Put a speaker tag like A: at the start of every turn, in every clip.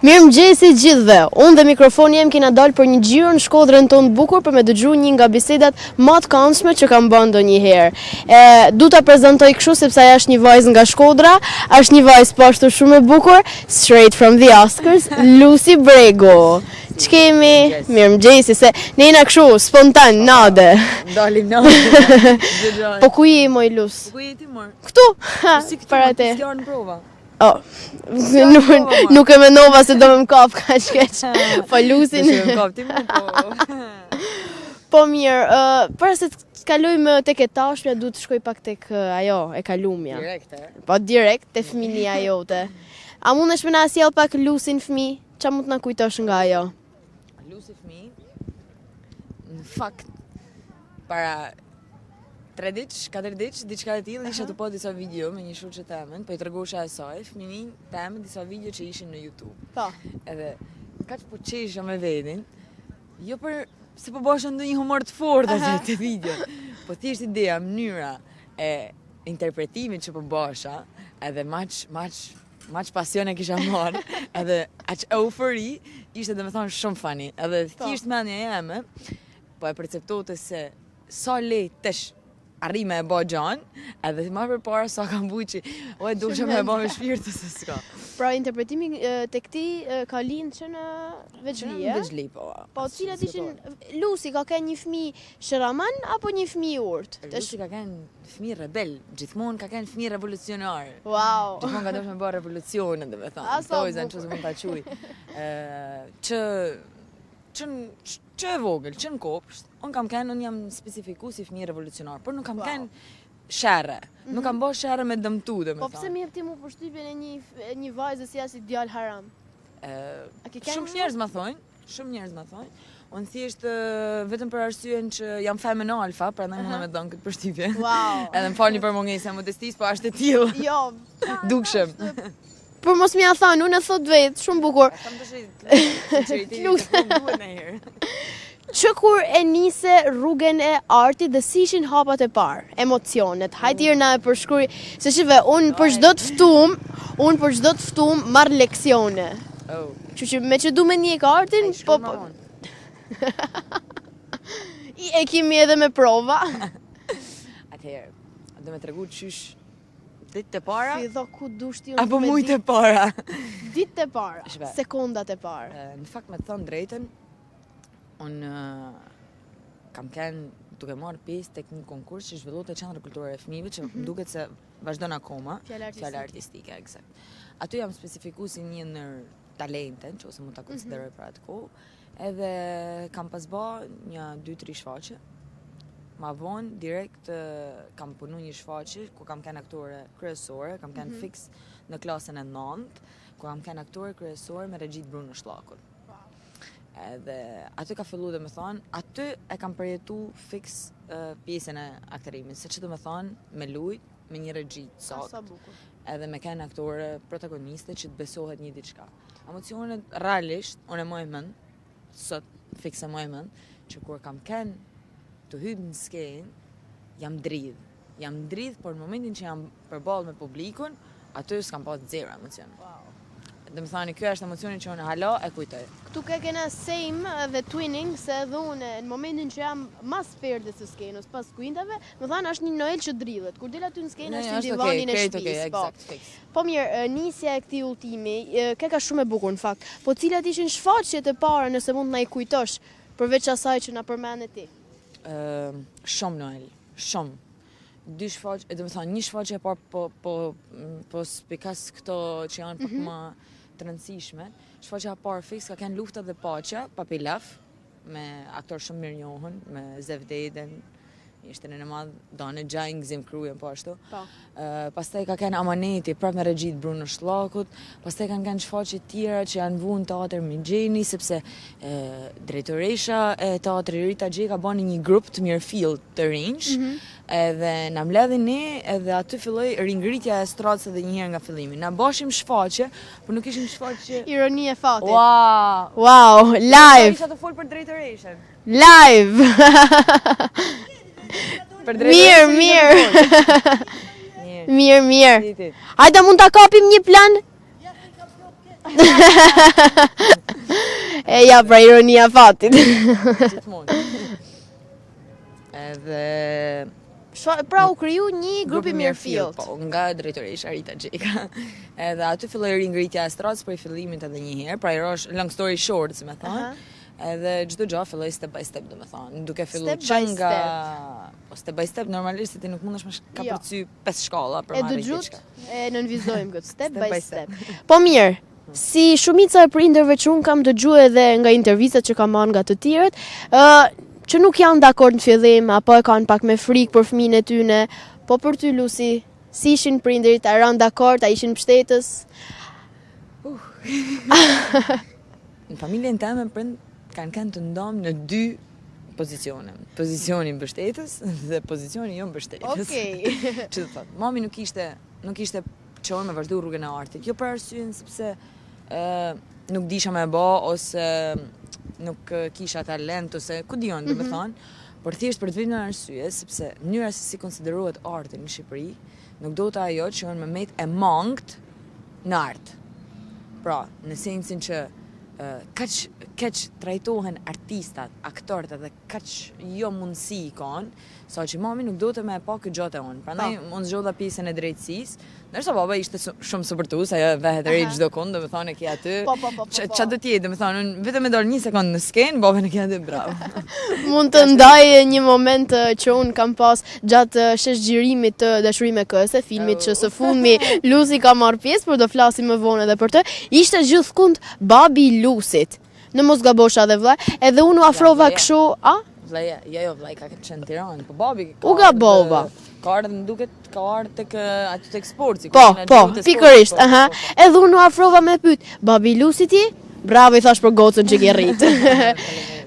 A: Mirëmëngjesi gjithëve. Unë dhe mikrofoni jem kena dalë për një xhiro në Shkodrën tonë të bukur për me dëgju një nga bisedat më të këndshme që kam bën ndonjëherë. Du ta prezantoj kështu sepse ajo është një vajzë nga Shkodra, është një vajzë po ashtu shumë e bukur, straight from the Oscars, Lucy Brego. Ç'kemi? Mirëmëngjesi, se ne jena kështu spontan, nade.
B: Dalim nade.
A: Po ku je moj Lus?
B: Ku je ti mor?
A: Këtu.
B: Si këtu
A: Para te.
B: S'ka në prova.
A: Oh, nuk e mendova se do më kap kaq keq. Po Lusin. Po mirë, para se të kalojmë tek e tashmja, du të shkoj pak tek ajo e kalumja.
B: Direkt,
A: Po direkt te fëmia jote. A mundesh më na sjell pak Lusin fëmi? Ç'a mund të na kujtosh nga ajo?
B: Lucy fëmi, në fakt, para 3 ditë, 4 ditë, diçka e tillë, isha të po disa video me një shoqe temën, po I tregosha asaj, fëminin temën disa video që ishin në YouTube.
A: Po.
B: Edhe kaq po qesha me vedin, jo për se po bësha ndonjë humor të fortë atë te video, po thjesht ideja, mënyra e interpretimit që po bësha, edhe maç pasion e kisha marrë, edhe aq eufori, ishte domethënë shumë funny, edhe thjesht mendja jeme, po e perceptote se sa lehtë tash arrime e bo gjan, edhe ma përpara sa kam bujë që o e dusha me e bo me shpirtë se s'ka.
A: Pra interpretimi tek ti ka lind që në Veçli, e?
B: Veçli, po.
A: Po cilat ishin Lucy ka kenë një fëmijë shëraman apo një fëmijë urt?
B: Lucy ka kenë fëmijë rebel, gjithmonë ka kenë fëmijë revolucionar.
A: Wow.
B: Gjithmonë ka dashur me bë revolucionin, domethënë. Tojzën çu mund ta quaj. Që e vogël, që në kopsht, unë jam specifiku si fëmijë revolucionar, por nuk kam kenë sherre, nuk kam bërë sherre me dëmtu, dhe me
A: Po pse më jep ti mu përshtypjen e një vajze si as djalë haram?
B: Shumë njerëz më thonë, unë thjesht vetëm për arsyen që jam femën alfa, prandaj mund me dhënë këtë përshtypje.
A: Wow.
B: Edhe më falni për mungesën e modestisë, po është e tillë.
A: Jo,
B: dukshëm.
A: Por mos më ja thanë, unë e thot vetë, shumë bukur. Që kur e nise rrugën e artit dhe si ishin hapat e parë, emocionet, hajtë na e përshkruaj, se shive, unë për çdo të ftum marr leksione. Që që me që du me njek artin, po... E kimi edhe me prova.
B: Atëherë, do me tregu qysh ditë të para?
A: Fidho ku dushti unë
B: apo mujtë e para?
A: Ditë të para, sekondat e para.
B: Në fakt me të thonë drejtën, unë kam kenë duke marrë pjesë tek një konkurs që zhvillohet te Qendra Kulturore e Fëmijëve, që më duket se vazhdon akoma. Fjala artistike, eksakt. Aty jam specifiku si një ndër talenten, që ose mund ta konsideroj për atë kohë, edhe kam pas bë një 2-3 shfaqje. Ma vonë direkt kam punu një shfaqje ku kam kenë aktore kryesore, kam kenë fix në klasën e 9, ku kam kenë aktore kryesore me regjit Bruno Shllakun. Edhe aty ka fillu dhe me thonë, aty e kam përjetu fix pjesën e aktorimit, se që dhe me thonë me lujt, me një regjit sakt, edhe me kenë aktore protagoniste që të besohet një diçka. Emocionet realisht, unë e moj mend, sot fix e moj mend, që kur kam kenë të hyp në skenë, jam dridh, por në momentin që jam përballë me publikun, aty s'kam pas zero emocion. Dhe më thani, kjo është emocioni që unë hala e kujtoj.
A: Këtu kena same dhe twinning, se edhe unë në momentin që jam mas perdës së skenës, pas kuindave, më thanë është një Noel që dridhet. Kur del aty në skenë është në divanin e shtëpisë. Po mirë, nisja e këtij ultimi, ka shumë e bukur në fakt. Po cilat ishin shfaqjet e para nëse mund na i kujtosh, përveç asaj që na përmend ti?
B: Shumë Noel, shumë. 2 shfaqje, do të thonë një shfaqje e parë po spikas këto që janë pak më të rëndësishme. Shfaqja e parë fix ka kenë Lufta dhe Paqja, Papilaf, me aktor shumë mirë njohur, me Zevdeden, ishte në madh, Dane Gjajnë, Gzim Krujen, po ashtu. Pastaj ka kenë Amaneti, prapë me regjit Bruno Shllakut, pastaj kanë kenë shfaqje tjera që janë vu në teatër Migjeni, sepse drejtoresha e teatrit Rita Gjej ka bani një grup të mirëfill të rinj, edhe na mbledhin ne, edhe aty filloi ringritja e stradës edhe një herë nga fillimi. Na bashim shfaqje, por nuk ishim shfaqje.
A: Ironi e fatit.
B: Wow,
A: live.
B: Isha të fol për drejtoreshën.
A: Live. Mirë. Hajde mund ta kapim një plan? E ja, pra ironia fatit.
B: Gjithmonë. Edhe
A: Pra u kriju një grupi Mirëfillt.
B: Po, nga drejtoresha Rita Gjeka. Edhe aty filloi ringritja e stratës për fillimin edhe një herë, pra long story short, si me thonë. Edhe çdo gjë filloi step by step, domethënë, duke filluar që nga step by step normalisht ti nuk mundesh me ka përcy 5 shkalla për marrë diçka.
A: E nënvizojmë këtë step by step. Po mirë, si shumica e prindërve që un kam dëgjuar edhe nga intervistat që kam marrë nga të tjerët, që nuk janë dakord në fillim, apo e kanë pak me frikë për fëmijën e tyne, po për ty Lucy, si ishin prindërit, a ranë dakord, a ishin mbështetës?
B: Në familjen time prind kanë të ndomë në 2 pozicione. Pozicioni mbështetës dhe pozicioni jo mbështetës.
A: Okej.
B: Që të thotë, mami nuk ishte qonë me vazhdu rrugën e artit, jo për arsyen sepse nuk disha me bë ose nuk kisha talent ose ku dion, do të thonë, por thjesht për të vënë arsye sepse mënyra se si konsiderohet arti në Shqipëri, nuk do të ajo që me met e mangët në art. Pra, në sensin që kaq trajtohen artistat, aktorët edhe kaq jo mundësi i kanë, sa që mami nuk do të me pa këtë gjatë e unë. Prandaj unë zgjodha pjesën e drejtësisë, ndërsa baba ishte shumë supportues, ajo vehet rri çdo kund, do të thonë ke aty. Ç'a do të jetë, do të thonë, vetëm e dor 1 sekond në skenë, baba në ke aty bravo.
A: Mund të ndaj një moment që un kam pas gjatë sheshgjirimit të Dashuri me këse, filmit që së fundmi Lucy ka marrë pjesë, por do flasim më vonë edhe për të. Ishte gjithkund babi i Lucyt. Në mos gabosha dhe vllai, edhe unë u afrova kështu, a?
B: Vllaja, jo vllai ka qenë në Tiranë, po babi
A: u gabova.
B: Ka ardhur, më duket, ka ardhur tek aty tek sporti.
A: Po, pikërisht, Edhe unë u afrova me pyet, babi Lucy ti? Bravo, i thash për gocën që ke rrit.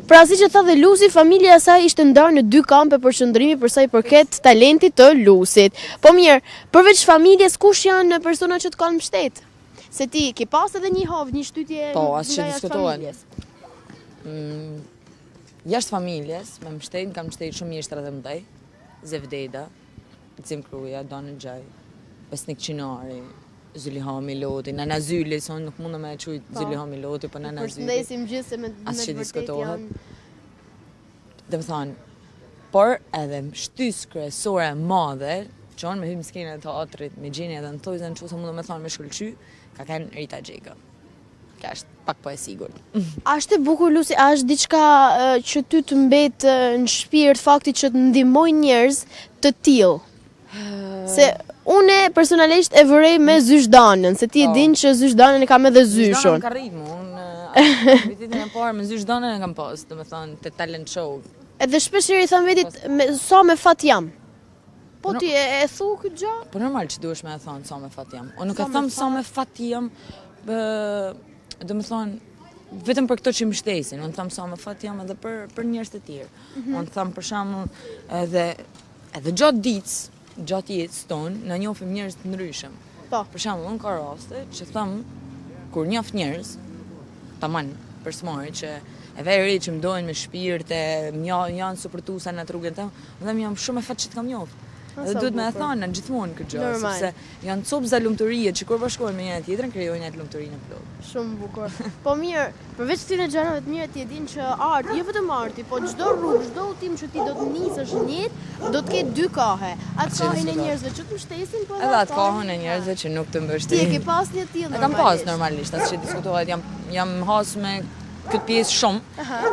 A: Pra si që tha dhe Lucy, familja e saj ishte ndarë në 2 kampe për shëndrimi për sa i përket talentit të Lucyt. Po mirë, përveç familjes, kush janë persona që të kanë mbështet? Se ti ke pas edhe një havë, një shtytje
B: po, as që
A: nga jashtë familjes.
B: Jashtë familjes, me mbështet, kam mbështet shumë mjeshtrat e mëdhej, Zevdeda, Gzim Kruja, Donë Gjaj, Besnik Qinari, Zyliha Miloti, Nana Zyli, son nuk mundë me e qujt Zyliha Miloti, po Nana Zyli.
A: Përshëndesim gjithë se me
B: asë që
A: të vërtet janë.
B: Dhe më thonë, por edhe shtys kryesore madhe, që onë me hymë skenën e teatrit, me gjeni edhe në tojzën që se mundë me thonë me shkëllqy, ka kanë Rita Gjeka. Ka është pak po e sigur.
A: Ashtë e bukur, Lucy, ashtë diçka që ty të mbet në shpirt faktit që të ndihmoj njerëz të tillë. Se une personalisht e vërej me Zysdanën, se ti e din që Zysdanën e kam edhe zyshun.
B: Zysdanën ka rritë unë vitin e parë me Zysdanën e kam pas, do me thonë, të talent show.
A: Edhe shpeshherë i thënë vetit, sa me fat jam. Po ti e thu këtë gjë?
B: Po normal që duhesh me e thonë sa me fat jam. Unë nuk e thëmë sa me fat jam, do me thonë, vetëm për këto që më shtesin, unë thëmë sa me fat jam edhe për njerëz të tjerë. Unë thëmë për shembull edhe gjatë ditës, gjatë jetës tonë, na njohim njerëz të ndryshëm.
A: Po.
B: Për shembull, unë ka raste që thëmë, kur njoh njerëz, tamam, personazhe që e veri që më dojnë me shpirtë, janë supportuesa në rrugën tëmë, unë thëmë jam shumë e fat që të kam njohur. Dhe duhet me e thonë në gjithmonë këtë gjë, sepse janë copza lumturie që kur bashkohen me njëra tjetrën krijojnë atë lumturinë e plotë.
A: Shumë bukur. Po mirë, përveç këtyre gjërave të mira ti e din që arti, jo vetëm arti, po çdo rrugë, çdo udhtim që ti do të nisësh në jetë, do të ketë 2 kahe. Atë kahën e njerëzve që të mbështesin, po
B: edhe atë kahën e njerëzve që nuk të mbështesin.
A: Ti e ke pas një tillë normalisht.
B: E kam pas normalisht, atë që diskutohet, jam has me këtë pjesë shumë.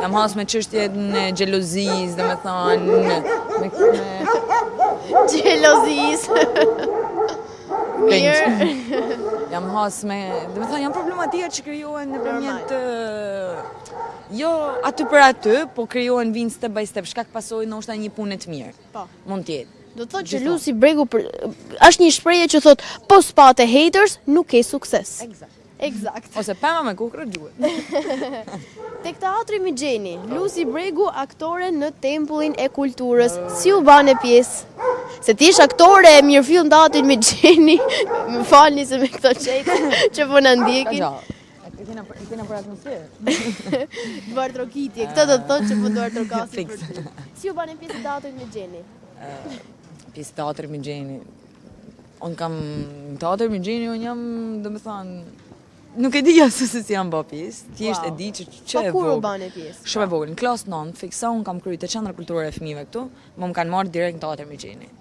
B: Jam has me çështjet në xhelozisë, domethënë, me
A: xhelozisë. Mirë.
B: Jam has me, domethënë janë problematika që krijohen nëpërmjet jo aty për aty, po krijohen vinë step by step, shkak pasojë ndoshta një punë të mirë. Po. Mund të jetë.
A: Do të thotë që Lucy Bregu është një shprehje që thotë po spate haters, nuk ke sukses. Eksakt.
B: Ose pema me kukrë gjuhet.
A: Tek teatri Migjeni, Lucy Bregu aktore në Tempullin e Kulturës. Si u bane pjesë? Se ti ish aktore e Mirëfillt në teatrin Migjeni, më falni se me këto qejtë që po na ndjekin.
B: E kena për atmosferë.
A: Duart rokitje, këtë do të thotë që po duart rokasi për ty. Si u bane pjesë në teatrin Migjeni?
B: Pjesë teatri Migjeni. Unë kam në teatri Migjeni, unë jam, do me thonë, nuk e di asë se si jam bë pjesë, thjesht e di që e
A: kur u
B: vogël.
A: bane pjesë?
B: Shumë e vogël, në klasë 9, fiksa unë kam kryer te qendra kulturore e fëmijëve këtu, më kanë marrë direkt në teatër Migjeni.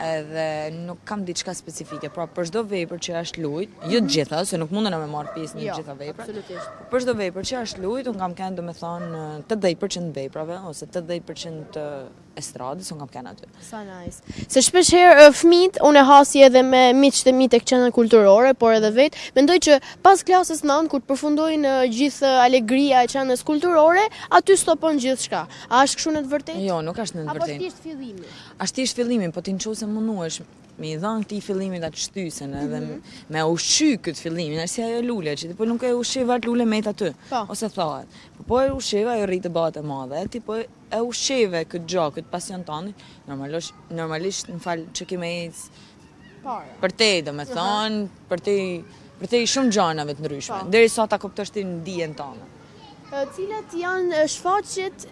B: Edhe nuk kam diçka specifike, pra për çdo vepër që është lujt, jo të gjitha, se nuk mundena me marrë pjesë në të gjitha veprat.
A: Absolutisht.
B: Për çdo vepër që është lujt, unë kam kënë domethënë 80% veprave ose 80% estradës, unë kam kënë aty.
A: Sa nice. Se shpesh herë fëmijët, unë e hasi edhe me miqtë e mi tek qendra kulturore, por edhe vetë, mendoj që pas klasës 9 kur të përfundojnë gjithë alegria e qendrës kulturore, aty stopon gjithçka. A është kështu në të vërtetë?
B: Jo, nuk është në të
A: Apo
B: vërtetë.
A: thjesht fillimi?
B: Ashtë thjesht fillimi, po ti nëse munduesh me i dhënë këtij fillimit atë shtysen edhe me ushqy këtë fillimin, si ajo lule që ti po nuk e ushqiva atë lule me aty, ose thohet. Po e ushqiva ajo rritë bëhet e madhe, ti po e ushqive këtë gjë, këtë pasion tani, normalisht në fal që kime ecë për te, domethënë, për te shumë gjanave të ndryshme, derisa ta kuptosh ti në dijen tënde.
A: Cilat janë shfaqjet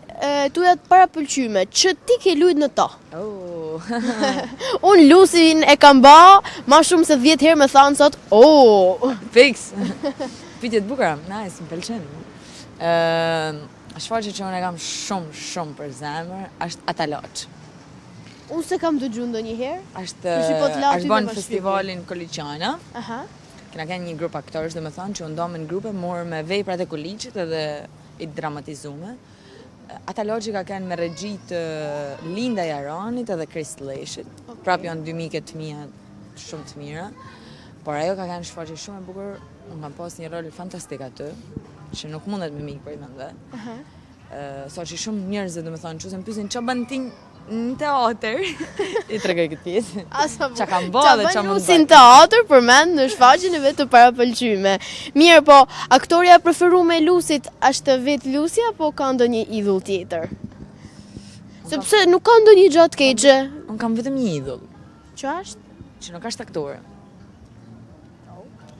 A: tuaja të parapëlqyme që ti ke lujt në ta? Unë Lusin e kam ba, ma shumë se 10 herë me thanë sot,
B: Fix! Pyetje të bukura, nice, më pëlqen. Shfaqje që unë e kam shumë për zemër, është Atalaç.
A: Unë se kam dëgju ndonjëherë.
B: Është bën festivalin Koliqana. Kena kënë një grup aktorësh dhe me thonë që ndomen grupe morë me veprat e Koliqit edhe i dramatizume. Atalaçi ka kënë me regjit Linda Jaranit edhe Krist Leshit. Prap janë dy mike të mia shumë të mira. Por ajo ka kënë shfaqje shumë e bukur. Unë kam pas një rol fantastik aty, që nuk mundet me mikë për i mende. Sa që shumë njerëzve dhe me thonë që se më pysin që bën ti në teatr, i tregoj këtë pjesë. Qa kam bë dhe qa mund
A: bëj. Në teatr përmend në shfaqjen e vetë të parapëlqyme. Mirë, po aktoria preferuar e Lusit është vetë Lusi apo ka ndonjë idhull tjetër? Sepse nuk ka ndonjë gjë të keqe.
B: Unë kam vetëm një idhull.
A: Që është?
B: Që nuk është aktore.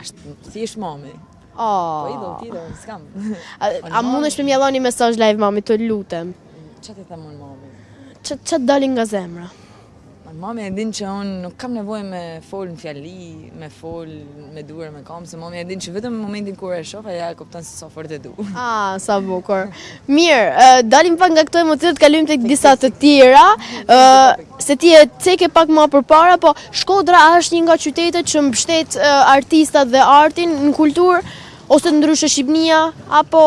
B: Është thjesht mami.
A: Po
B: idhull tjetër, s'kam.
A: A mundesh me mjalloni mesazh live mami, të lutem?
B: Qa ti them unë mami?
A: Që të dalin nga zemra?
B: Mami e din që unë nuk kam nevojë me fol në fjali, me fol me duar, me kam, se mami e din që vetëm në momentin kur e shoh, aja e kupton se sa fort e du.
A: Sa bukur. Mirë, dalim pak nga këto emocione, të kalojmë tek disa të tjera. Se ti e ceke pak më përpara, po Shkodra është një nga qytetet që mbështet artistat dhe artin në kulturë, ose ndryshe Shqipnia, apo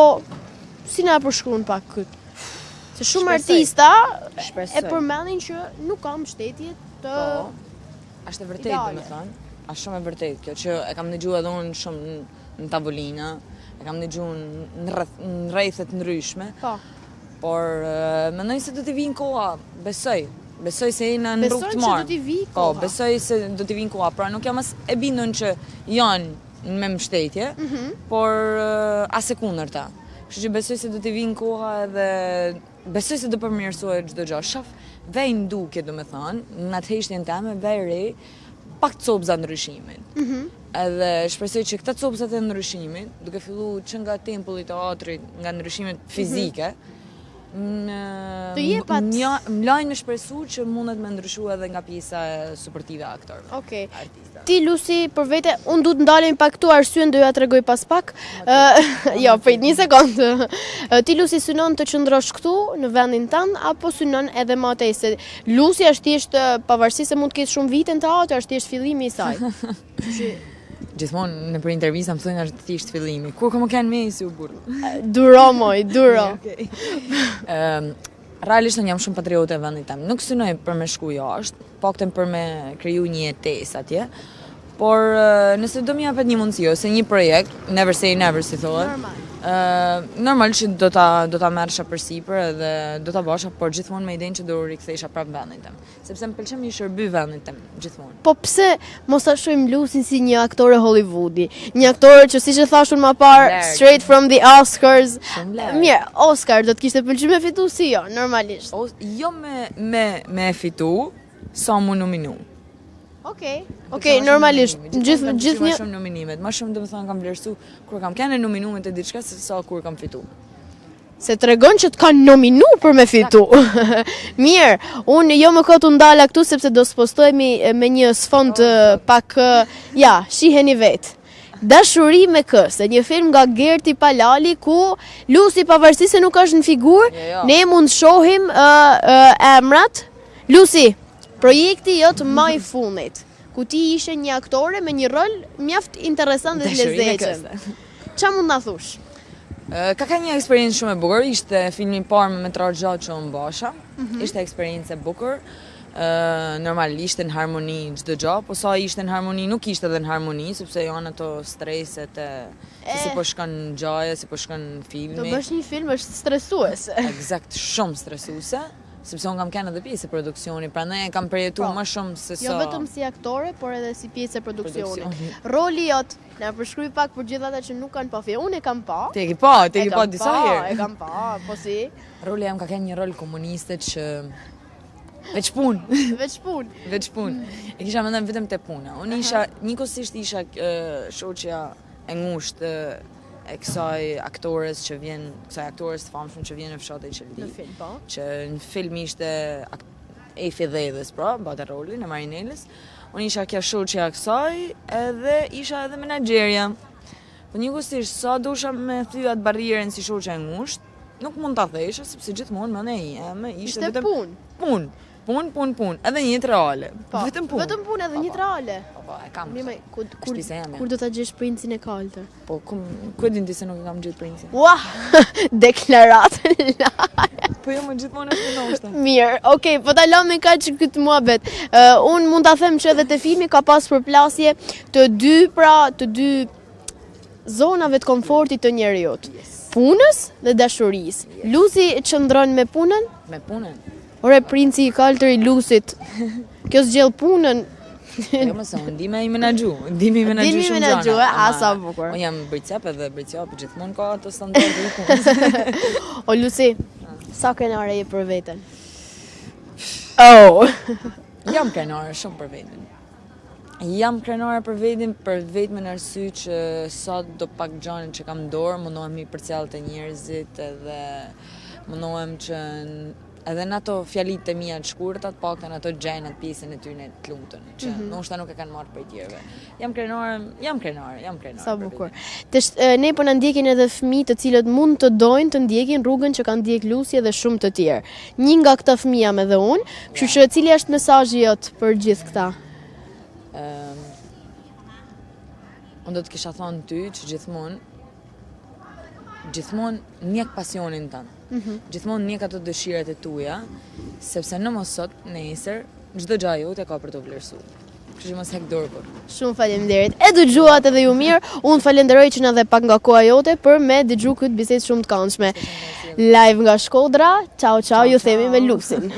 A: si na përshkruan pak këtë? Se shumë artista e përmendin që nuk ka mbështetje të
B: është e vërtetë, domethënë, është shumë e vërtetë kjo që e kam dëgjuar edhe unë shumë në tavolina, e kam dëgjuar në rrethet ndryshme. Por mendoj se do të vinë koha, besoj se jena në rrugë të marrë. Besoj se do të vinë koha, pra nuk jam as e bindur që janë me mbështetje, por as e kundërta. Kështu që besoj se do të vinë koha edhe besoj se do përmirësohet çdo gjë. Shoh vej nduke, domethënë, në atë heshtjen time vej re pak copza ndryshimit. Edhe shpresoj që këta copzat e ndryshimit, duke filluar që nga tempulli i teatrit, nga ndryshimet fizike, më lajnë me shpresu që mundet me ndryshu edhe nga pjesa suportive aktorëve.
A: Okej. Ti Lusi, për vete, unë du të ndalem pak këtu, arsyen do ja tregoj pas pak. Jo, prit një sekond. Ti Lusi synon të qëndrosh këtu në vendin tënd apo synon edhe më tej se Lusi është thjesht pavarësisht se mund të ketë shumë vite në teatr, është thjesht fillimi i saj.
B: Gjithmonë në për intervista më thonë është thjesht fillimi. Kur kam kanë me si u burr.
A: Duro moj, duro.
B: Realisht unë jam shumë patriote e vendit tim. Nuk synoj për me shku jashtë, paktën për me kriju një jetesë atje. Por nëse do më japet një mundësi ose një projekt, never say never si thohet. Normal që do ta merresha përsipër edhe do ta bësha, por gjithmonë me idenë që do rikthesha prapë vendin tim, sepse më pëlqen mi shërby vendin tim gjithmonë.
A: Po pse mos ta shohim Lusin si një aktore Hollywoodi, një aktore që siç e thashun më parë, straight from the Oscars. Mirë, Oscar do të kishte pëlqyer me fitu si jo, normalisht.
B: Jo me fitu, sa mu nominu.
A: Okej, normalisht. Gjithë
B: më shumë nominimet. Më shumë domethënë kam vlerësu kur kam kanë nominuar te diçka se sa kur kam fitu.
A: Se tregon që të kanë nominu për me fitu. Mirë, unë jo më kohë të ndala këtu sepse do s'postojemi me një sfond pak, ja, shiheni vetë. Dashuri me këse, një film nga Gerti Palali ku Lucy pavarësisht se nuk është në figurë,
B: Jo.
A: ne mund shohim emrat. Lucy, projekti jot më i fundit, ku ti ishe një aktore me një rol mjaft interesant dhe të
B: Dashuri me
A: lezetshëm.
B: këse.
A: Qa mund na thush?
B: Ka një eksperiencë shumë e bukur, ishte filmi i parë me metrazh gjatë që unë basha. Ishte eksperiencë e bukur. Normal ishte në harmoni çdo gjë, po sa ishte në harmoni, nuk ishte edhe në harmoni, sepse janë ato streset se si po shkon gjaja, si po shkon filmi.
A: Do bësh një film është stresuese.
B: Eksakt, shumë stresuese, sepse unë kam kanë edhe pjesë e produksioni, prandaj e kam përjetuar më shumë se sa.
A: Jo vetëm si aktore, por edhe si pjesë e produksionit.
B: Produksioni.
A: Roli jot, na përshkruaj pak për gjithë ata që nuk kanë pa film. Unë e kam pa.
B: Te ke pa disa herë.
A: E kam pa, po si?
B: Roli jam ka kanë një rol komuniste që veç punë.
A: Veç punë.
B: Veç punë. E kisha mendem vetëm te puna. Unë isha, njëkohësisht isha shoqja e ngushtë e kësaj aktores që vjen, kësaj aktores të famshme që vjen në fshatin Qeldi.
A: Në film, po.
B: Që në film ishte Efi Dhedhës, pra, bate rolin e Marinelës. Unë isha kja shoqja kësaj edhe isha edhe menaxherja. Po njëkohësisht sa dosha me thyat barrierën si shoqja e ngushtë, nuk mund ta thesha sepse gjithmonë mendja ime ishte vetëm
A: punë.
B: Punë, edhe një jetë reale.
A: Po,
B: Vetëm punë.
A: Vetëm punë edhe një jetë reale.
B: Po, e kam.
A: Mirë,
B: Shtëpisa jam, ja.
A: kur do ta gjesh princin e kaltër?
B: Po, ku e din ti se nuk e kam gjetë princin?
A: Ua, deklaratë.
B: Po jo, më gjithmonë është ndoshta.
A: Mirë, okay, po ta lëmë kaq këtë muhabet. Unë mund ta them që edhe te filmi ka pas përplasje të dy zonave të komfortit të njeriut. Punës dhe dashurisë. Lucy qëndron me punën?
B: Me punën.
A: Ore, princi i kaltër i Lucyt. Kjo s'gjell punën.
B: Jo më sa, ndime i menaxhu. Ndime i menaxhu
A: Ndihmi
B: shumë
A: menaxhu,
B: gjana.
A: sa bukur.
B: Unë jam bricep edhe bricep, gjithmonë ka ato standarde i punës.
A: O Lucy, sa krenare je për veten? Oh.
B: Jam krenare shumë për veten. Jam krenare për vetëm në arsye që sa do pak gjane që kam dorë, mundohem i përcjell të njerëzit edhe mundohem që edhe në ato fjalit të mia të shkurta, të paktën ato gjejnë pjesën e tyre të lumtën, që ndoshta nuk e kanë marrë prej tjerëve. Jam krenare.
A: Sa bukur. Ne po na ndjekin edhe fëmijë të cilët mund të dojnë të ndjekin rrugën që kanë ndjek Lucy dhe shumë të tjerë. Një nga këta fëmijë jam edhe unë, kështu që cili është mesazhi jot për gjithë këta?
B: Unë do të kisha thonë ty që gjithmonë njek pasionin tënë. Gjithmonë njek ato dëshirat e tuja, sepse në mos sot, nesër, çdo gjë jote ka për të vlerësuar. Kështu që mos hek dorë kur.
A: Shumë faleminderit. E dëgjuat edhe ju mirë. Unë falenderoj që na dhe pak nga koha jote për me dëgju këtë bisedë shumë të këndshme. Live nga Shkodra. Ciao, ju themi me Lucyn.